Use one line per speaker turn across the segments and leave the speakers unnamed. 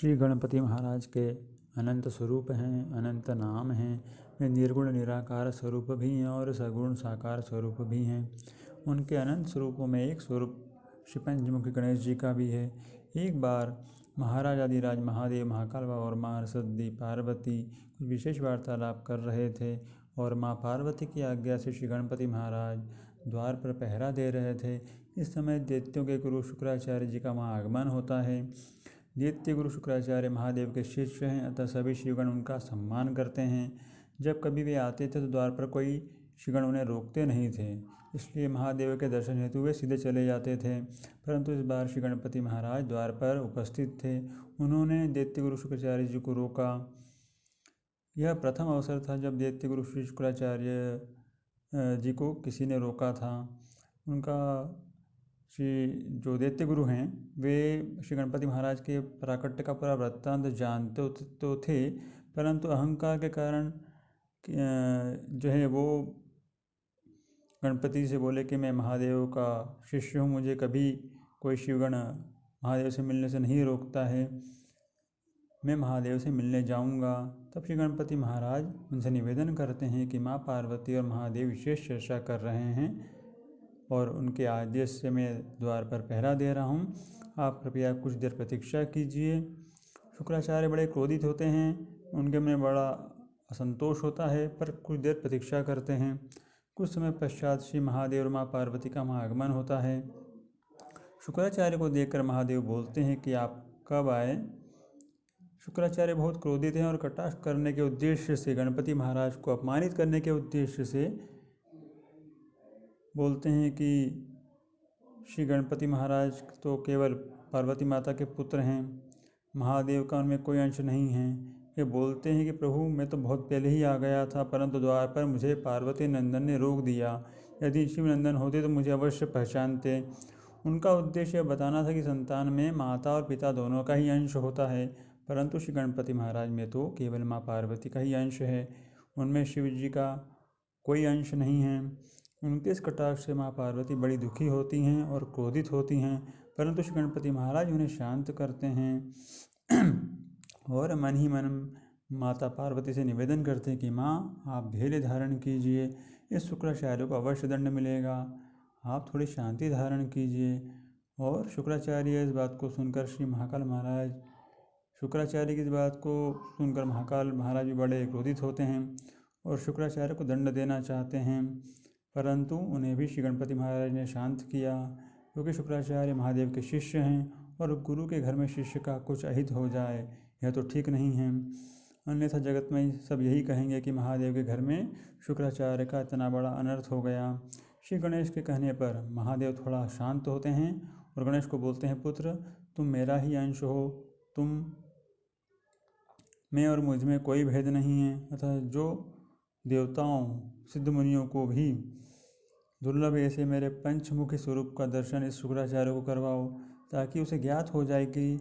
श्री गणपति महाराज के अनंत स्वरूप हैं, अनंत नाम हैं। वे निर्गुण निराकार स्वरूप भी हैं और सगुण साकार स्वरूप भी हैं। उनके अनंत स्वरूपों में एक स्वरूप श्री पंचमुखी गणेश जी का भी है। एक बार महाराज आदिराज महादेव, महाकाल बाबा और माँ सरस्वती पार्वती कुछ विशेष वार्तालाप कर रहे थे और माँ पार्वती की आज्ञा से श्री गणपति महाराज द्वार पर पहरा दे रहे थे। इस समय दैत्यों के गुरु शुक्राचार्य जी का वहाँ आगमन होता है। दैत्य गुरु शुक्राचार्य महादेव के शिष्य हैं, अतः सभी शिवगण उनका सम्मान करते हैं। जब कभी वे आते थे तो द्वार पर कोई शिवगण उन्हें रोकते नहीं थे, इसलिए महादेव के दर्शन हेतु वे सीधे चले जाते थे। परंतु इस बार श्री गणपति महाराज द्वार पर उपस्थित थे। उन्होंने दैत्य गुरु शुक्राचार्य जी को रोका। यह प्रथम अवसर था जब दैत्य गुरु श्री शुक्राचार्य जी को किसी ने रोका था। उनका जो दैत्य गुरु हैं वे श्री गणपति महाराज के प्राकट्य का पूरा वृत्तांत जानते तो थे, परंतु अहंकार के कारण जो है वो गणपति से बोले कि मैं महादेव का शिष्य हूँ, मुझे कभी कोई शिवगण महादेव से मिलने से नहीं रोकता है, मैं महादेव से मिलने जाऊँगा। तब श्री गणपति महाराज उनसे निवेदन करते हैं कि माँ पार्वती और महादेव विशेष चर्चा कर रहे हैं और उनके आदेश से मैं द्वार पर पहरा दे रहा हूँ, आप कृपया कुछ देर प्रतीक्षा कीजिए। शुक्राचार्य बड़े क्रोधित होते हैं, उनके में बड़ा असंतोष होता है, पर कुछ देर प्रतीक्षा करते हैं। कुछ समय पश्चात श्री महादेव और माँ पार्वती का वहाँ आगमन होता है। शुक्राचार्य को देखकर महादेव बोलते हैं कि आप कब आए। शुक्राचार्य बहुत क्रोधित हैं और कटाक्ष करने के उद्देश्य से, गणपति महाराज को अपमानित करने के उद्देश्य से बोलते हैं कि श्री गणपति महाराज तो केवल पार्वती माता के पुत्र हैं, महादेव का उनमें कोई अंश नहीं है। ये बोलते हैं कि प्रभु मैं तो बहुत पहले ही आ गया था, परंतु द्वार पर मुझे पार्वती नंदन ने रोक दिया। यदि शिवनंदन होते तो मुझे अवश्य पहचानते। उनका उद्देश्य बताना था कि संतान में माता और पिता दोनों का ही अंश होता है, परंतु श्री गणपति महाराज में तो केवल माँ पार्वती का ही अंश है, उनमें शिव जी का कोई अंश नहीं है। उनके इस कटाक्ष से माँ पार्वती बड़ी दुखी होती हैं और क्रोधित होती हैं, परंतु श्री गणपति महाराज उन्हें शांत करते हैं और मन ही मन माता पार्वती से निवेदन करते हैं कि माँ आप धैर्य धारण कीजिए, इस शुक्राचार्य को अवश्य दंड मिलेगा, आप थोड़ी शांति धारण कीजिए। और शुक्राचार्य इस बात को सुनकर श्री महाकाल महाराज शुक्राचार्य की इस बात को सुनकर महाकाल महाराज भी बड़े क्रोधित होते हैं और शुक्राचार्य को दंड देना चाहते हैं, परंतु उन्हें भी श्री गणपति महाराज ने शांत किया, क्योंकि शुक्राचार्य महादेव के शिष्य हैं और गुरु के घर में शिष्य का कुछ अहित हो जाए यह तो ठीक नहीं है। अन्यथा जगत में सब यही कहेंगे कि महादेव के घर में शुक्राचार्य का इतना बड़ा अनर्थ हो गया। श्री गणेश के कहने पर महादेव थोड़ा शांत होते हैं और गणेश को बोलते हैं, पुत्र तुम मेरा ही अंश हो, तुम में और मुझ में कोई भेद नहीं है। अतः जो देवताओं सिद्ध मुनियों को भी दुर्लभ ऐसे मेरे पंचमुखी स्वरूप का दर्शन इस शुक्राचार्य को करवाओ, ताकि उसे ज्ञात हो जाए कि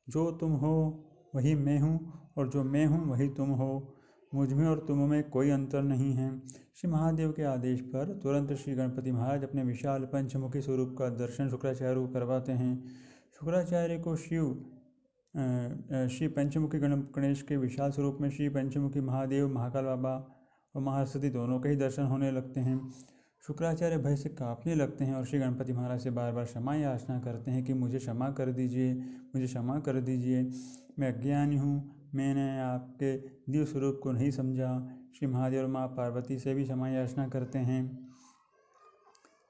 जो तुम हो वही मैं हूँ और जो मैं हूँ वही तुम हो, मुझ में और तुम में कोई अंतर नहीं है। श्री महादेव के आदेश पर तुरंत श्री गणपति महाराज अपने विशाल पंचमुखी स्वरूप का दर्शन शुक्राचार्य को करवाते हैं। शुक्राचार्य को श्री पंचमुखी गणेश के विशाल स्वरूप में श्री पंचमुखी महादेव, महाकाल बाबा और महासती दोनों के ही दर्शन होने लगते हैं। शुक्राचार्य भय से कांपने लगते हैं और श्री गणपति महाराज से बार बार क्षमा याचना करते हैं कि मुझे क्षमा कर दीजिए, मुझे क्षमा कर दीजिए, मैं अज्ञानी हूँ, मैंने आपके दिव्य स्वरूप को नहीं समझा। श्री महादेव और माँ पार्वती से भी क्षमा याचना करते हैं।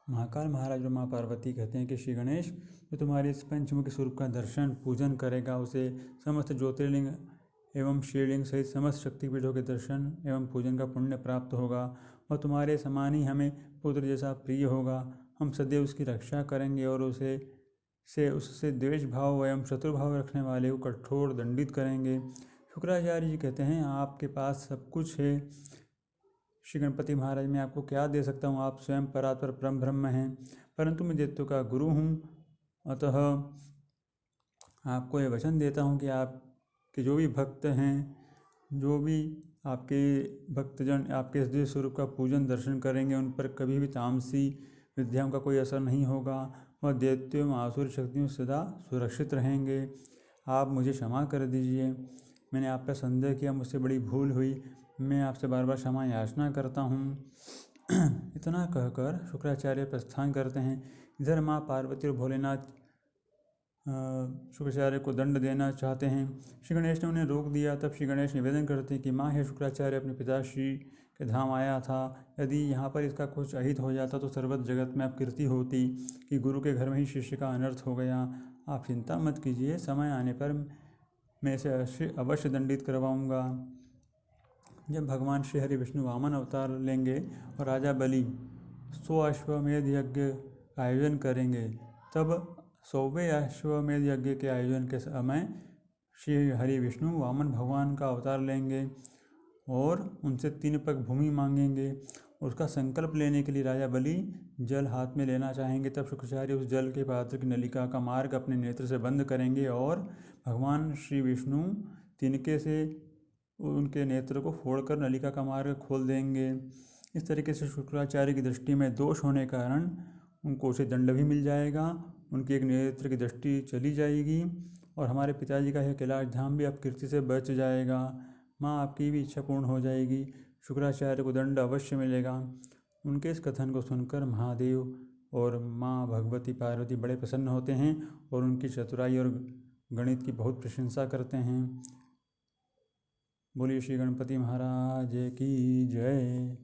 महाकाल महाराज और माँ पार्वती कहते हैं कि श्री गणेश जो तुम्हारे इस पंचमुखी स्वरूप का दर्शन पूजन करेगा, उसे समस्त ज्योतिर्लिंग एवं श्रीलिंग सहित समस्त शक्तिपीठों के दर्शन एवं पूजन का पुण्य प्राप्त होगा और तुम्हारे समान ही हमें पुत्र जैसा प्रिय होगा। हम सदैव उसकी रक्षा करेंगे और उससे द्वेष भाव एवं शत्रु भाव रखने वाले को कठोर दंडित करेंगे। शुक्राचार्य जी कहते हैं, आपके पास सब कुछ है श्री गणपति महाराज, मैं आपको क्या दे सकता हूँ, आप स्वयं परात्पर परम ब्रह्म हैं, परंतु मैं दैत्यों का गुरु हूँ, अतः आपको ये वचन देता हूँ कि आपके जो भी भक्त हैं, जो भी आपके भक्तजन आपके इस दिव्य स्वरूप का पूजन दर्शन करेंगे, उन पर कभी भी तामसी विद्याओं का कोई असर नहीं होगा और दैत्यों आसुर शक्तियों सदा सुरक्षित रहेंगे। आप मुझे क्षमा कर दीजिए। मैंने आप पर संदेह किया, मुझसे बड़ी भूल हुई। मैं आपसे बार बार क्षमा याचना करता हूँ। इतना कहकर शुक्राचार्य प्रस्थान करते हैं। इधर माँ पार्वती और भोलेनाथ शुक्राचार्य को दंड देना चाहते हैं। श्री गणेश ने उन्हें रोक दिया। तब श्री गणेश निवेदन करते हैं कि माँ, हे शुक्राचार्य अपने पिताश्री के धाम आया था। यदि यहाँ पर इसका कुछ अहित हो जाता तो सर्वत्र जगत में अब कीर्ति होती कि गुरु के घर में ही शिष्य का अनर्थ हो गया। आप चिंता मत कीजिए, समय आने पर मैं इसे अवश्य दंडित करवाऊँगा। जब भगवान श्री हरि विष्णु वामन अवतार लेंगे और राजा बलि 100 अश्वमेध यज्ञ का आयोजन करेंगे, तब 100वें अश्वमेध यज्ञ के आयोजन के समय श्री हरि विष्णु वामन भगवान का अवतार लेंगे और उनसे 3 पग भूमि मांगेंगे। उसका संकल्प लेने के लिए राजा बलि जल हाथ में लेना चाहेंगे। तब शुक्राचार्य उस जल के पात्र की नलिका का मार्ग अपने नेत्र से बंद करेंगे और भगवान श्री विष्णु तिनके से उनके नेत्र को फोड़कर नलिका का मार्ग खोल देंगे। इस तरीके से शुक्राचार्य की दृष्टि में दोष होने के कारण उनको उसे दंड भी मिल जाएगा, उनकी एक नेत्र की दृष्टि चली जाएगी और हमारे पिताजी का यह कैलाश धाम भी अब कीर्ति से बच जाएगा। माँ, आपकी भी इच्छा पूर्ण हो जाएगी। शुक्राचार्य को दंड अवश्य मिलेगा। उनके इस कथन को सुनकर महादेव और माँ भगवती पार्वती बड़े प्रसन्न होते हैं और उनकी चतुराई और गणित की बहुत प्रशंसा करते हैं। बोलिए श्री गणपति महाराज की जय।